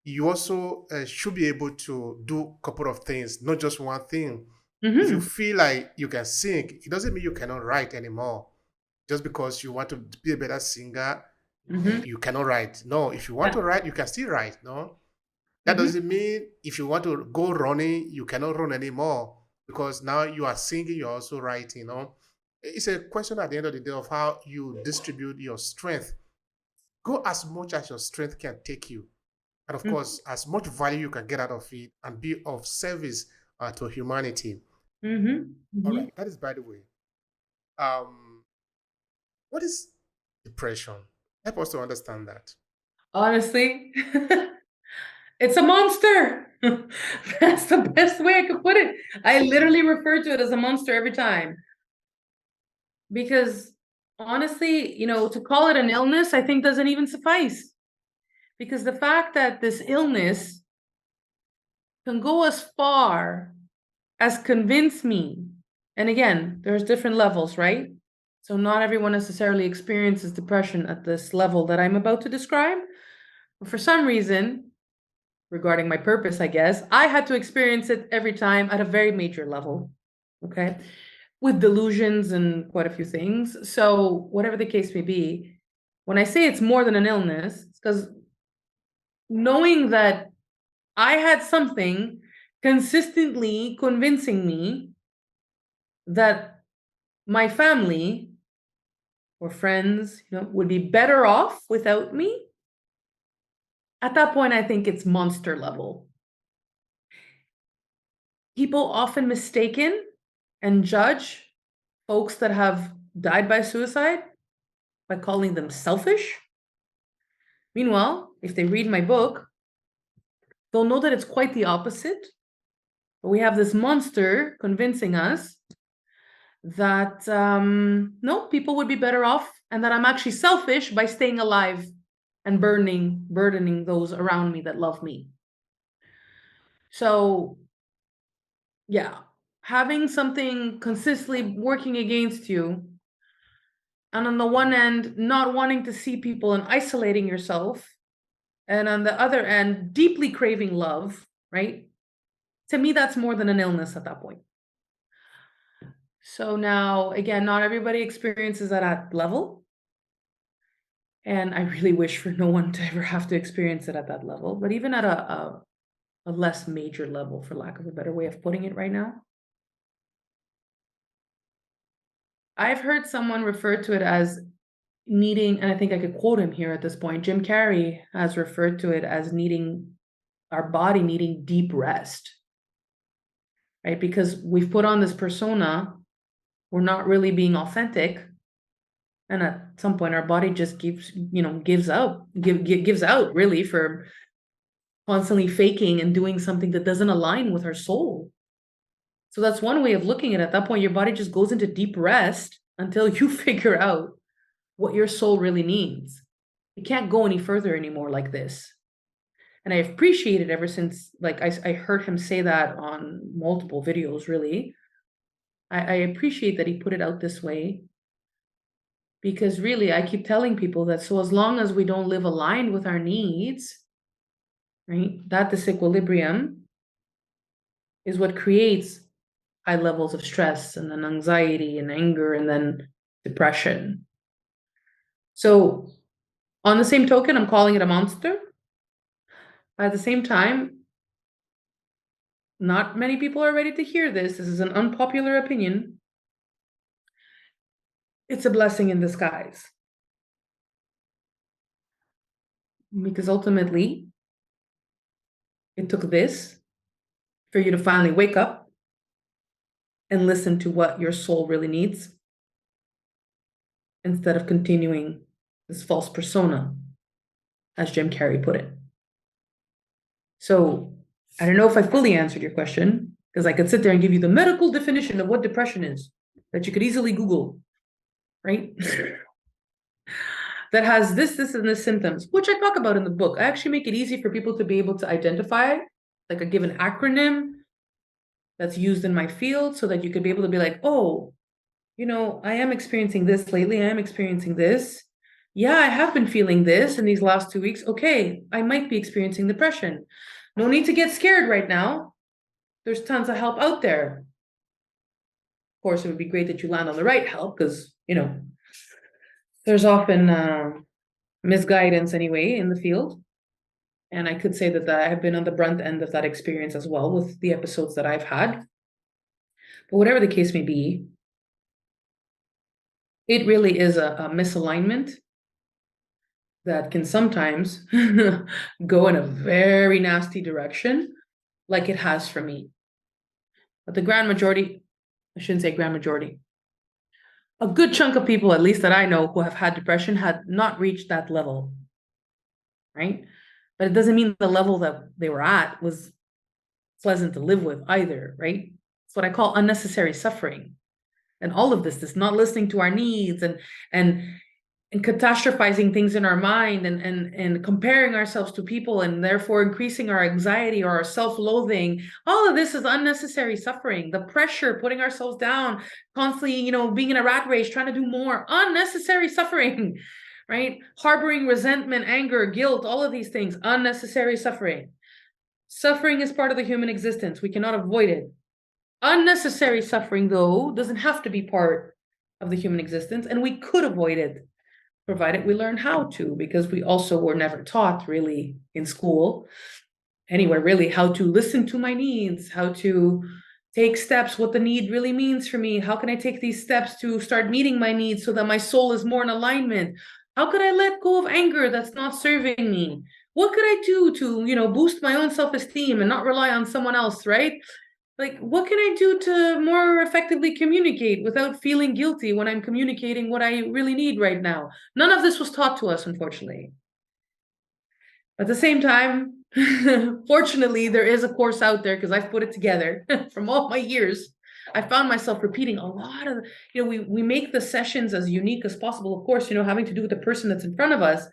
you also should be able to do a couple of things, not just one thing. If you Mm-hmm. feel like you can sing, it doesn't mean you cannot write anymore. Just because you want to be a better singer, Mm-hmm. you cannot write. No, if you want Yeah. to write, you can still write. No, that Mm-hmm. doesn't mean if you want to go running, you cannot run anymore because now you are singing, you're also writing. You know, it's a question at the end of the day of how you distribute your strength. Go as much as your strength can take you, and of course, as much value you can get out of it and be of service to humanity. Mm-hmm. All Mm-hmm. right, that is by the way. Um, what is depression? Help us to understand that. Honestly, it's a monster. That's the best way I could put it. I literally refer to it as a monster every time because honestly, to call it an illness, I think doesn't even suffice. Because the fact that this illness can go as far as convince me, and again, there's different levels, right? So not everyone necessarily experiences depression at this level that I'm about to describe. But for some reason, regarding my purpose, I guess, I had to experience it every time at a very major level. Okay. With delusions and quite a few things. So, whatever the case may be, when I say it's more than an illness, it's because knowing that I had something consistently convincing me that my family or friends, would be better off without me. At that point, I think it's monster level. People often mistaken and judge folks that have died by suicide by calling them selfish. Meanwhile, if they read my book, they'll know that it's quite the opposite. We have this monster convincing us that no, people would be better off, and that I'm actually selfish by staying alive and burdening those around me that love me. So, yeah, having something consistently working against you, and on the one end, not wanting to see people and isolating yourself, and on the other end, deeply craving love, right? To me, that's more than an illness at that point. So now, again, not everybody experiences that at level. And I really wish for no one to ever have to experience it at that level. But even at a less major level, for lack of a better way of putting it right now, I've heard someone refer to it as needing, and I think I could quote him here at this point. Jim Carrey has referred to it as needing our body needing deep rest, right? Because we've put on this persona, we're not really being authentic, and at some point our body just gives out really for constantly faking and doing something that doesn't align with our soul. So that's one way of looking at it. At that point, your body just goes into deep rest until you figure out what your soul really needs. You can't go any further anymore like this. And I appreciate it ever since, like, I heard him say that on multiple videos, really. I appreciate that he put it out this way, because really, I keep telling people that so as long as we don't live aligned with our needs, right, that disequilibrium is what creates high levels of stress and then anxiety and anger and then depression. So, on the same token, I'm calling it a monster. At the same time, not many people are ready to hear this. This is an unpopular opinion. it's a blessing in disguise. Because ultimately, it took this for you to finally wake up and listen to what your soul really needs instead of continuing this false persona, as Jim Carrey put it. So I don't know if I fully answered your question, because I could sit there and give you the medical definition of what depression is that you could easily Google, right? That has this, and this symptoms, which I talk about in the book. I actually make it easy for people to be able to identify, like I give an acronym that's used in my field so that you could be able to be like, oh, I am experiencing this lately. I am experiencing this. Yeah, I have been feeling this in these last 2 weeks. Okay, I might be experiencing depression. No need to get scared right now. There's tons of help out there. Of course, it would be great that you land on the right help because, there's often misguidance anyway in the field. And I could say that I have been on the brunt end of that experience as well with the episodes that I've had. But whatever the case may be, it really is a misalignment that can sometimes go in a very nasty direction, like it has for me. But the grand majority, I shouldn't say grand majority, a good chunk of people, at least that I know, who have had depression had not reached that level, right? But it doesn't mean the level that they were at was pleasant to live with either, right? It's what I call unnecessary suffering. And all of this not listening to our needs and catastrophizing things in our mind and comparing ourselves to people and therefore increasing our anxiety or our self-loathing. All of this is unnecessary suffering. The pressure, putting ourselves down, constantly, being in a rat race, trying to do more, unnecessary suffering, right? Harboring resentment, anger, guilt, all of these things, unnecessary suffering. Suffering is part of the human existence. We cannot avoid it. Unnecessary suffering, though, doesn't have to be part of the human existence, and we could avoid it, provided we learn how to, because we also were never taught really in school, anywhere really, how to listen to my needs, how to take steps, what the need really means for me. How can I take these steps to start meeting my needs so that my soul is more in alignment? How could I let go of anger that's not serving me? What could I do to, boost my own self-esteem and not rely on someone else, right? Like, what can I do to more effectively communicate without feeling guilty when I'm communicating what I really need right now? None of this was taught to us, unfortunately. At the same time, fortunately, there is a course out there because I've put it together from all my years. I found myself repeating a lot of, we make the sessions as unique as possible, of course, having to do with the person that's in front of us.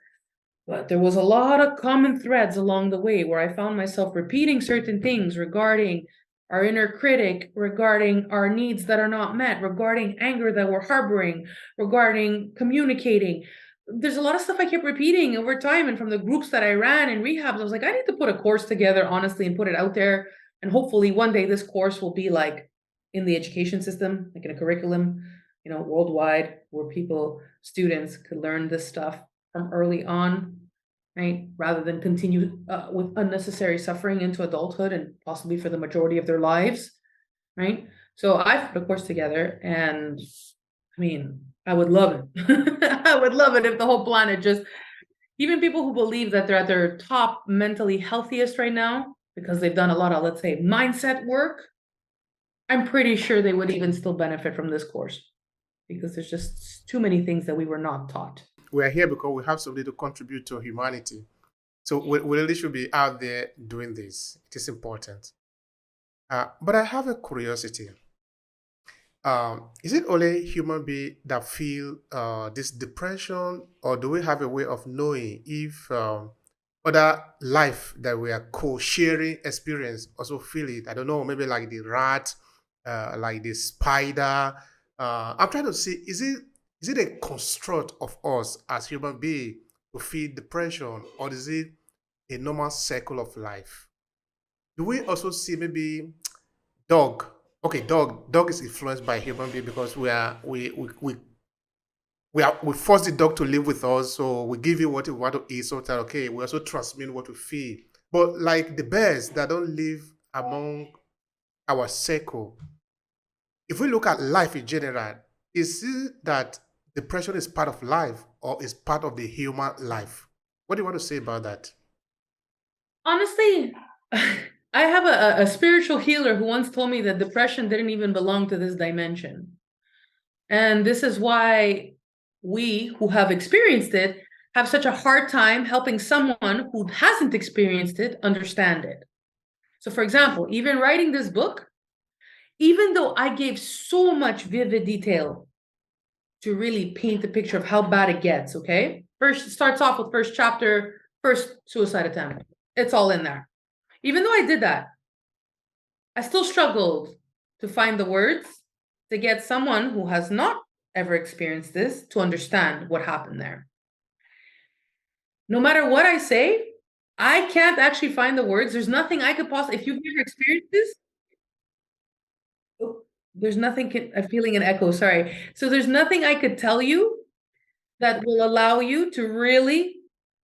But there was a lot of common threads along the way where I found myself repeating certain things regarding our inner critic, regarding our needs that are not met, regarding anger that we're harboring, regarding communicating. There's a lot of stuff I kept repeating over time. And from the groups that I ran in rehabs, I was like, I need to put a course together, honestly, and put it out there. And hopefully one day this course will be like in the education system, like in a curriculum, worldwide, where students could learn this stuff from early on, right? Rather than continue with unnecessary suffering into adulthood and possibly for the majority of their lives, right? So I've put a course together, and I mean, I would love it. I would love it if the whole planet just, even people who believe that they're at their top mentally healthiest right now because they've done a lot of, let's say, mindset work, I'm pretty sure they would even still benefit from this course because there's just too many things that we were not taught. We are here because we have something to contribute to humanity. So we really should be out there doing this. It is important. But I have a curiosity. Is it only human beings that feel this depression, or do we have a way of knowing if other life that we are co-sharing experience also feel it? I don't know, maybe like the rat, like the spider. I'm trying to see, is it a construct of us as human beings to feel depression, or is it a normal cycle of life? Do we also see maybe dog? Okay, dog is influenced by human being because we force the dog to live with us, so we give you what you want to eat. So that okay, we also transmit what we feel. But like the birds that don't live among our circle, if we look at life in general, is it that depression is part of life or is part of the human life. What do you want to say about that? Honestly, I have a spiritual healer who once told me that depression didn't even belong to this dimension. And this is why we who have experienced it have such a hard time helping someone who hasn't experienced it understand it. So, for example, even writing this book, even though I gave so much vivid detail to really paint the picture of how bad it gets, okay? First, it starts off with first chapter, first suicide attempt. It's all in there. Even though I did that, I still struggled to find the words to get someone who has not ever experienced this to understand what happened there. No matter what I say, I can't actually find the words. There's nothing I could possibly, if you've never experienced this, oh, there's nothing, I'm feeling an echo, sorry. So there's nothing I could tell you that will allow you to really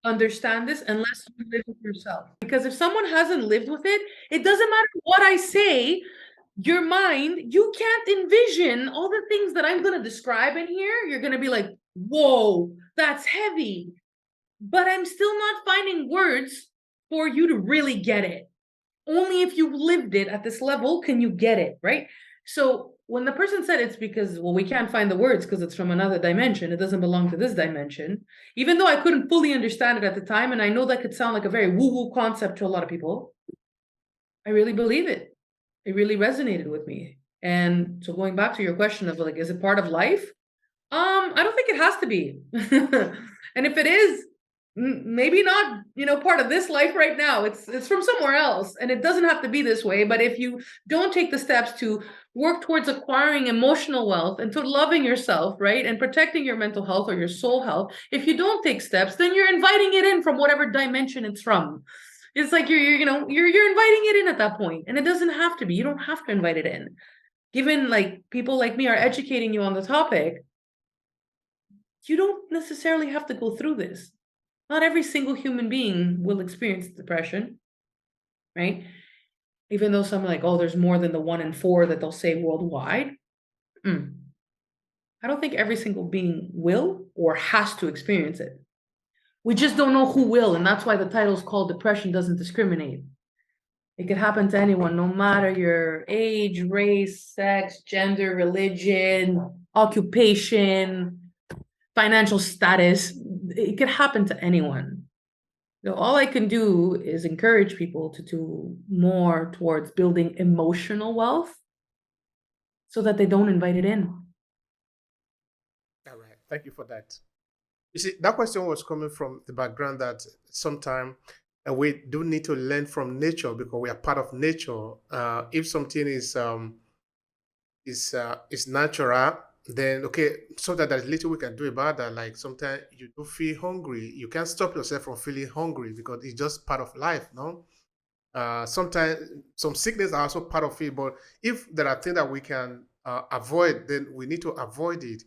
understand this unless you live with yourself. Because if someone hasn't lived with it, it doesn't matter what I say, your mind, you can't envision all the things that I'm going to describe in here. You're going to be like, whoa, that's heavy. But I'm still not finding words for you to really get it. Only if you've lived it at this level can you get it, right? So when the person said it's because, well, we can't find the words because it's from another dimension, it doesn't belong to this dimension, even though I couldn't fully understand it at the time, and I know that could sound like a very woo-woo concept to a lot of people, I really believe it. It really resonated with me. And so going back to your question of like, is it part of life? I don't think it has to be. And if it is, maybe not, part of this life right now. It's from somewhere else, and it doesn't have to be this way. But if you don't take the steps to work towards acquiring emotional wealth and to loving yourself, right, and protecting your mental health or your soul health, if you don't take steps, then you're inviting it in from whatever dimension it's from. It's like you're inviting it in at that point, and it doesn't have to be. You don't have to invite it in. Given like people like me are educating you on the topic, you don't necessarily have to go through this. Not every single human being will experience depression, right? Even though some are like, oh, there's more than the 1 in 4 that they'll say worldwide. I don't think every single being will or has to experience it. We just don't know who will, and that's why the title is called Depression Doesn't Discriminate. It could happen to anyone, no matter your age, race, sex, gender, religion, occupation, financial status. It could happen to anyone. So all I can do is encourage people to do more towards building emotional wealth so that they don't invite it in. All right. Thank you for that. You see, that question was coming from the background that sometimes we do need to learn from nature because we are part of nature. If something is natural, then okay, so that there's little we can do about that. Like sometimes you do feel hungry, you can't stop yourself from feeling hungry because it's just part of life, no? Sometimes some sickness are also part of it, but if there are things that we can avoid, then we need to avoid it.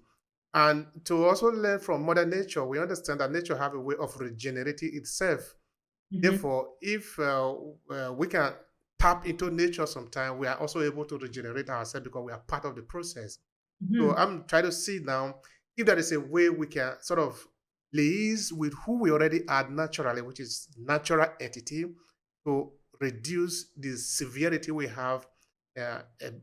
And to also learn from Mother Nature, we understand that nature have a way of regenerating itself. Therefore, if we can tap into nature sometime, we are also able to regenerate ourselves because we are part of the process. So I'm trying to see now if there is a way we can sort of liaise with who we already are naturally, which is natural entity, to reduce the severity we have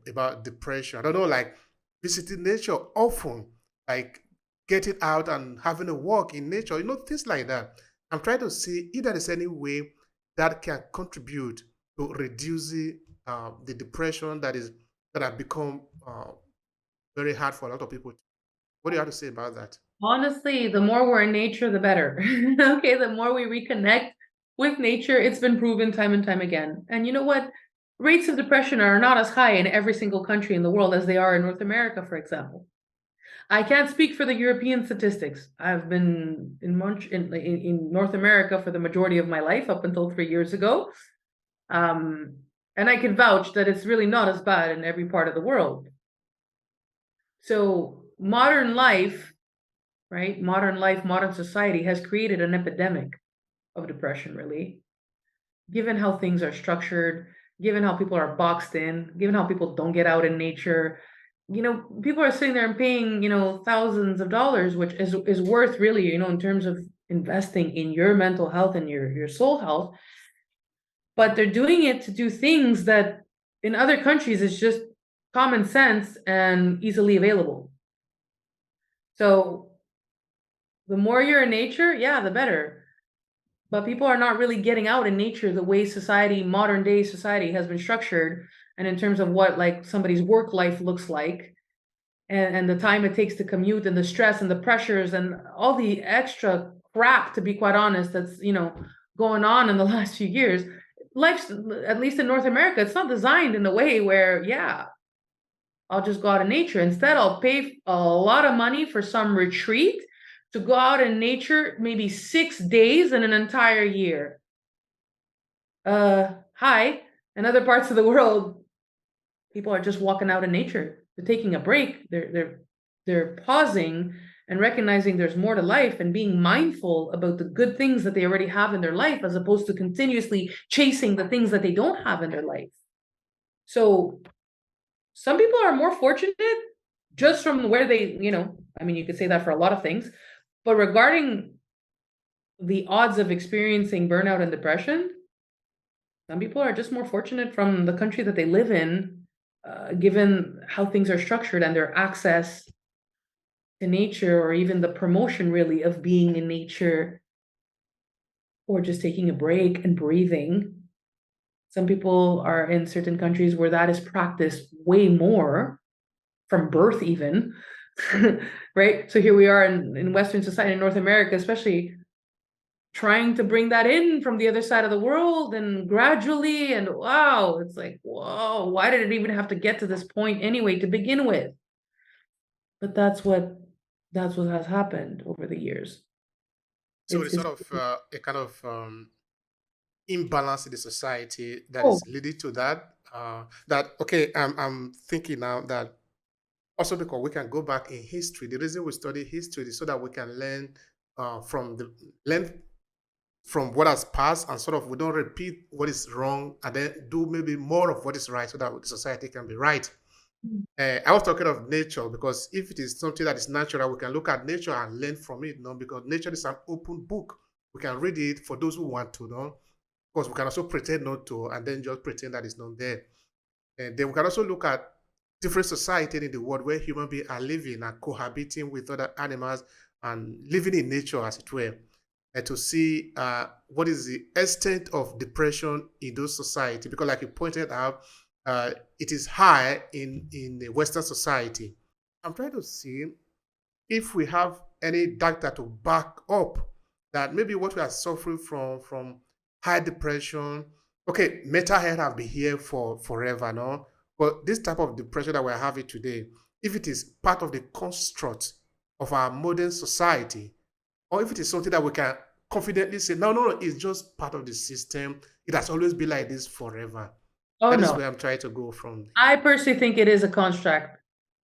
about depression. I don't know, like visiting nature often, like getting out and having a walk in nature, things like that. I'm trying to see if there is any way that can contribute to reducing the depression that have become very hard for a lot of people. What do you have to say about that? Honestly, the more we're in nature, the better. Okay, the more we reconnect with nature, it's been proven time and time again. And you know what? Rates of depression are not as high in every single country in the world as they are in North America, for example. I can't speak for the European statistics. I've been in North America for the majority of my life, up until 3 years ago. And I can vouch that it's really not as bad in every part of the world. So modern life, right? Modern life, modern society has created an epidemic of depression, really, given how things are structured, given how people are boxed in, given how people don't get out in nature. people are sitting there and paying, thousands of dollars, which is worth really, in terms of investing in your mental health and your soul health. But they're doing it to do things that in other countries is just common sense and easily available. So the more you're in nature, yeah, the better. But people are not really getting out in nature the way modern day society has been structured, and in terms of what like somebody's work life looks like, and the time it takes to commute, and the stress and the pressures and all the extra crap, to be quite honest, that's going on in the last few years. Life's, at least in North America, it's not designed in a way where, yeah, I'll just go out in nature. Instead, I'll pay a lot of money for some retreat to go out in nature, maybe 6 days in an entire year. Hi. In other parts of the world, people are just walking out in nature. They're taking a break. They're pausing and recognizing there's more to life, and being mindful about the good things that they already have in their life, as opposed to continuously chasing the things that they don't have in their life. So some people are more fortunate just from where they, you could say that for a lot of things, but regarding the odds of experiencing burnout and depression, some people are just more fortunate from the country that they live in, given how things are structured and their access to nature, or even the promotion really of being in nature, or just taking a break and breathing. Some people are in certain countries where that is practiced way more, from birth even, right? So here we are in Western society, in North America especially, trying to bring that in from the other side of the world, and gradually, and wow, it's like, whoa, why did it even have to get to this point anyway to begin with? But that's what has happened over the years. So It's, it's it's sort of a kind of imbalance in the society that oh is leading to that. That okay, I'm thinking now that also because we can go back in history. The reason we study history is so that we can learn from what has passed, and sort of we don't repeat what is wrong, and then do maybe more of what is right, so that the society can be right. I was talking of nature because if it is something that is natural, we can look at nature and learn from it, no? Because nature is an open book. We can read it for those who want to, no? Of course, we can also pretend not to, and then just pretend that it's not there. And then we can also look at different societies in the world where human beings are living and cohabiting with other animals and living in nature, as it were, and to see what is the extent of depression in those societies. Because, like you pointed out, it is high in the Western society. I'm trying to see if we have any data to back up that maybe what we are suffering from high depression. Okay, mental health have been here for forever, no? But this type of depression that we're having today, if it is part of the construct of our modern society, or if it is something that we can confidently say, no, no, no, it's just part of the system. It has always been like this forever. oh That is no, where I'm trying to go from. I personally think it is a construct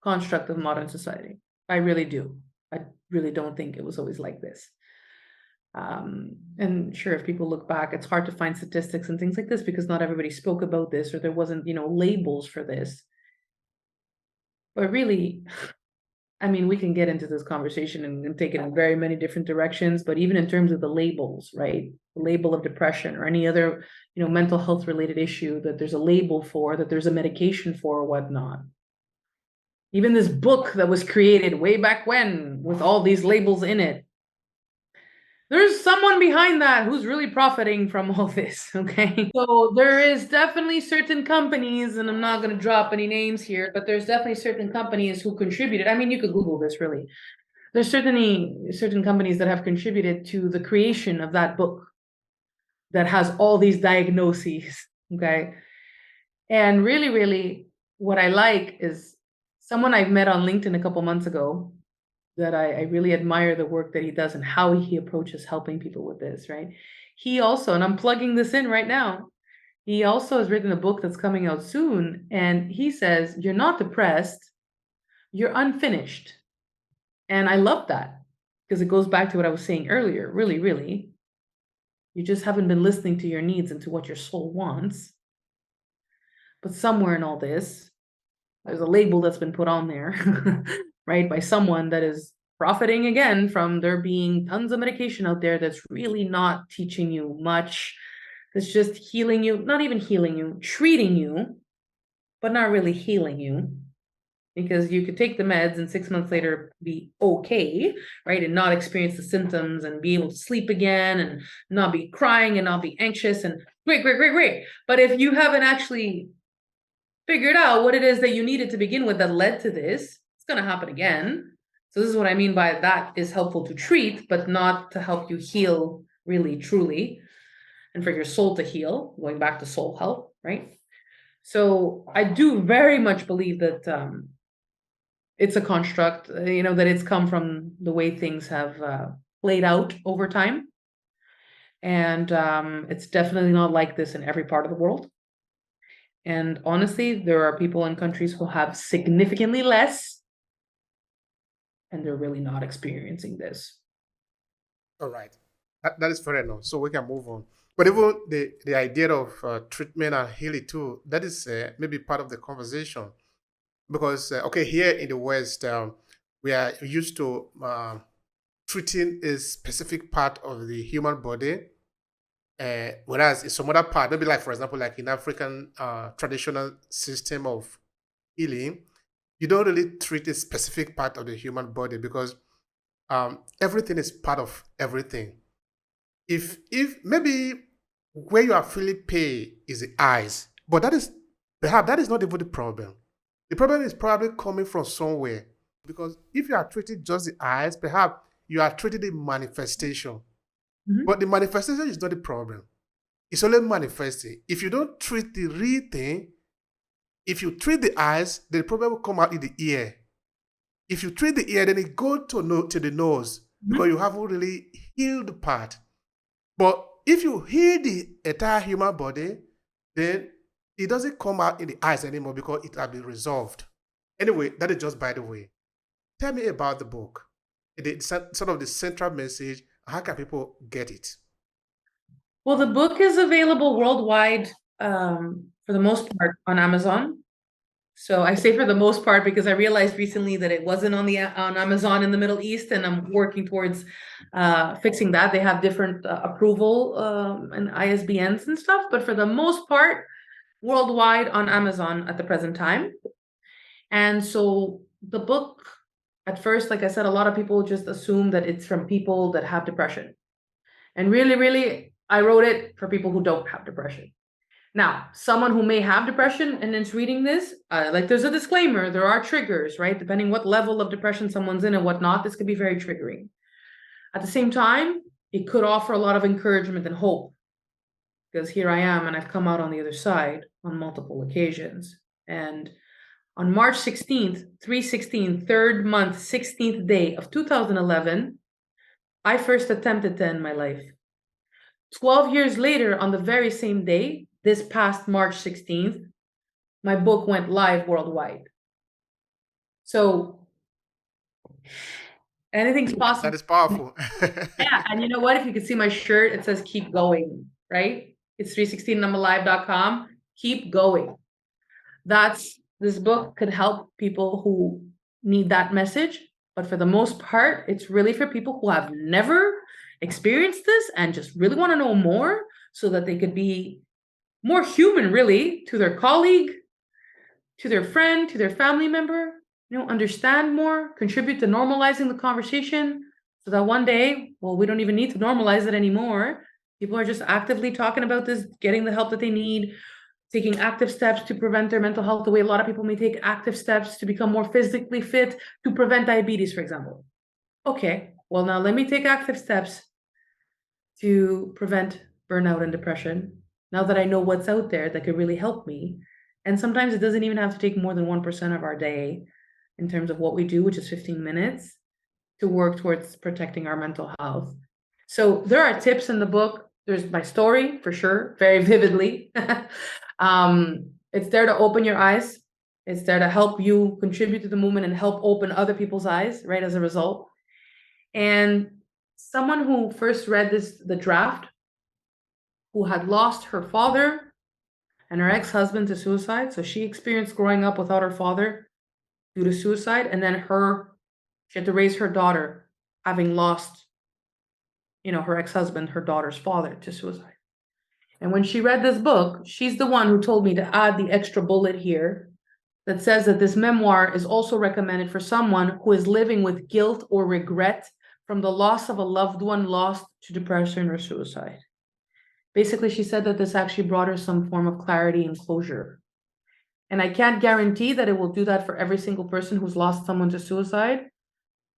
of modern society. I really do. I really don't think it was always like this. And sure, if people look back, it's hard to find statistics and things like this because not everybody spoke about this, or there wasn't, labels for this. But really, we can get into this conversation and take it in very many different directions, but even in terms of the labels, right? The label of depression or any other, mental health related issue that there's a label for, that there's a medication for, or whatnot. Even this book that was created way back when with all these labels in it, there's someone behind that who's really profiting from all this, okay? So there is definitely certain companies, and I'm not going to drop any names here, but there's definitely certain companies who contributed. You could Google this really. There's certainly certain companies that have contributed to the creation of that book that has all these diagnoses, okay? And really, really, what I like is someone I've met on LinkedIn a couple months ago, that I really admire the work that he does and how he approaches helping people with this, right? He also, and I'm plugging this in right now, he also has written a book that's coming out soon. And he says, you're not depressed, you're unfinished. And I love that because it goes back to what I was saying earlier. Really, really, you just haven't been listening to your needs and to what your soul wants. But somewhere in all this, There's a label that's been put on there, right, by someone that is profiting again from there being tons of medication out there that's really not teaching you much. That's just healing you, not even healing you, treating you, but not really healing you. Because you could take the meds and 6 months later be okay, right? And not experience the symptoms and be able to sleep again and not be crying and not be anxious and great, great, great, great. But if you haven't actually figured out what it is that you needed to begin with that led to this, it's going to happen again. So this is what I mean by that is helpful to treat, but not to help you heal really, truly, and for your soul to heal, going back to soul health, right? So I do very much believe that it's a construct, that it's come from the way things have played out over time. And it's definitely not like this in every part of the world. And honestly, there are people in countries who have significantly less, and they're really not experiencing this. All right. That is fair enough. So we can move on. But even the idea of treatment and healing too, that is maybe part of the conversation. Because, okay, here in the West, we are used to treating a specific part of the human body. Whereas in some other part, maybe like, for example, like in African traditional system of healing, you don't really treat a specific part of the human body because everything is part of everything. If maybe where you are feeling pain is the eyes, but perhaps that is not even the problem. The problem is probably coming from somewhere because if you are treating just the eyes, perhaps you are treating the manifestation, but the manifestation is not the problem. It's only manifesting. If you don't treat the real thing, if you treat the eyes, the problem will come out in the ear. If you treat the ear, then it goes to the nose because you haven't really healed the part. But if you heal the entire human body, then it doesn't come out in the eyes anymore because it has been resolved. Anyway, that is just by the way. Tell me about the book, sort of the central message. How can people get it? Well, the book is available worldwide for the most part on Amazon. So I say for the most part because I realized recently that it wasn't on Amazon in the Middle East, and I'm working towards fixing that. They have different approval and ISBNs and stuff, but for the most part, worldwide on Amazon at the present time. And so the book, at first, like I said, a lot of people just assume that it's from people that have depression. And really, really, I wrote it for people who don't have depression. Now, someone who may have depression and is reading this, there's a disclaimer, there are triggers, right? Depending what level of depression someone's in and whatnot, this could be very triggering. At the same time, it could offer a lot of encouragement and hope, because here I am and I've come out on the other side on multiple occasions. And on March 16th, 3/16, third month, 16th day of 2011, I first attempted to end my life. 12 years later, on the very same day, this past March 16th, my book went live worldwide. So anything's possible. That is powerful. Yeah, and you know what? If you can see my shirt, it says keep going, right? It's 316numalive.com. Keep going. This book could help people who need that message, but for the most part, it's really for people who have never experienced this and just really want to know more so that they could be more human, really, to their colleague, to their friend, to their family member, understand more, contribute to normalizing the conversation so that one day, well, we don't even need to normalize it anymore. People are just actively talking about this, getting the help that they need, taking active steps to prevent their mental health the way a lot of people may take active steps to become more physically fit to prevent diabetes, for example. Okay, well, now let me take active steps to prevent burnout and depression. Now that I know what's out there that could really help me. And sometimes it doesn't even have to take more than 1% of our day in terms of what we do, which is 15 minutes, to work towards protecting our mental health. So there are tips in the book. There's my story, for sure, very vividly. It's there to open your eyes. It's there to help you contribute to the movement and help open other people's eyes, right, as a result. And someone who first read the draft, who had lost her father and her ex-husband to suicide. So she experienced growing up without her father due to suicide, and then she had to raise her daughter having lost, her ex-husband, her daughter's father, to suicide. And when she read this book, she's the one who told me to add the extra bullet here that says that this memoir is also recommended for someone who is living with guilt or regret from the loss of a loved one lost to depression or suicide. Basically, she said that this actually brought her some form of clarity and closure. And I can't guarantee that it will do that for every single person who's lost someone to suicide.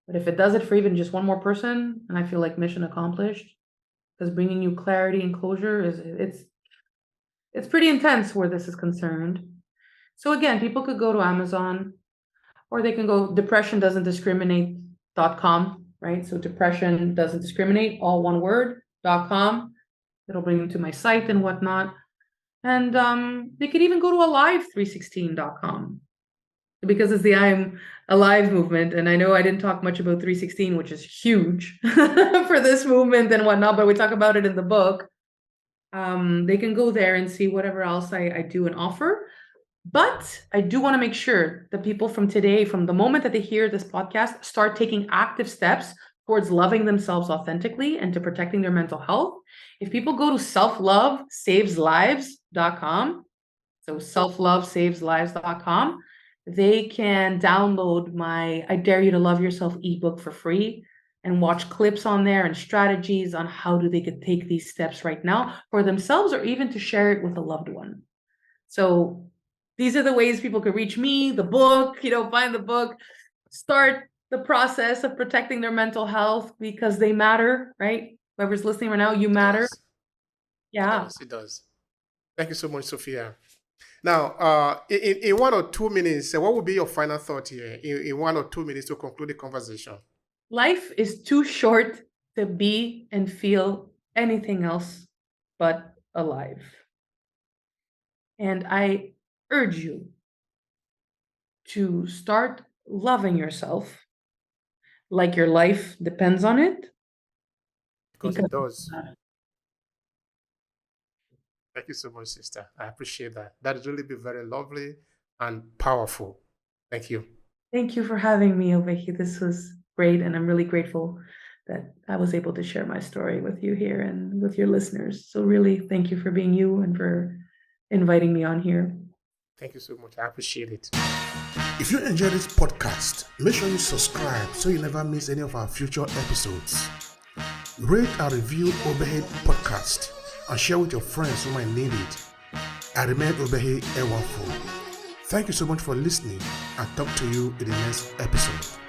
But if it does it for even just one more person, and I feel like mission accomplished, because bringing you clarity and closure it's pretty intense where this is concerned. So again, people could go to Amazon, or they can go depressiondoesn'tdiscriminate.com, right? So depression doesn't discriminate, all one word, .com. It'll bring them to my site and whatnot. And they could even go to alive316.com, because it's the I'm Alive movement. And I know I didn't talk much about 316, which is huge for this movement and whatnot, but we talk about it in the book. They can go there and see whatever else I do and offer. But I do want to make sure that people from today, from the moment that they hear this podcast, start taking active steps towards loving themselves authentically and to protecting their mental health. If people go to selflovesaveslives.com, so selflovesaveslives.com, they can download my I Dare You to Love Yourself ebook for free and watch clips on there and strategies on how they could take these steps right now for themselves, or even to share it with a loved one. So these are the ways people could reach me, the book, find the book, start the process of protecting their mental health, because they matter, right? Whoever's listening right now, you matter. Yes. Yeah. Yes, it does. Thank you so much, Sophia. Now, in 1 or 2 minutes, what would be your final thought here in 1 or 2 minutes to conclude the conversation? Life is too short to be and feel anything else but alive. And I urge you to start loving yourself like your life depends on it. Because it does. Thank you so much, sister. I appreciate that. That has really been very lovely and powerful. Thank you. Thank you for having me, Obehi. This was great, and I'm really grateful that I was able to share my story with you here and with your listeners. So really, thank you for being you and for inviting me on here. Thank you so much. I appreciate it. If you enjoyed this podcast, make sure you subscribe so you never miss any of our future episodes. Rate and review Obehi Podcast and share with your friends who might need it. I remain Obehi Ewafo. Thank you so much for listening, and talk to you in the next episode.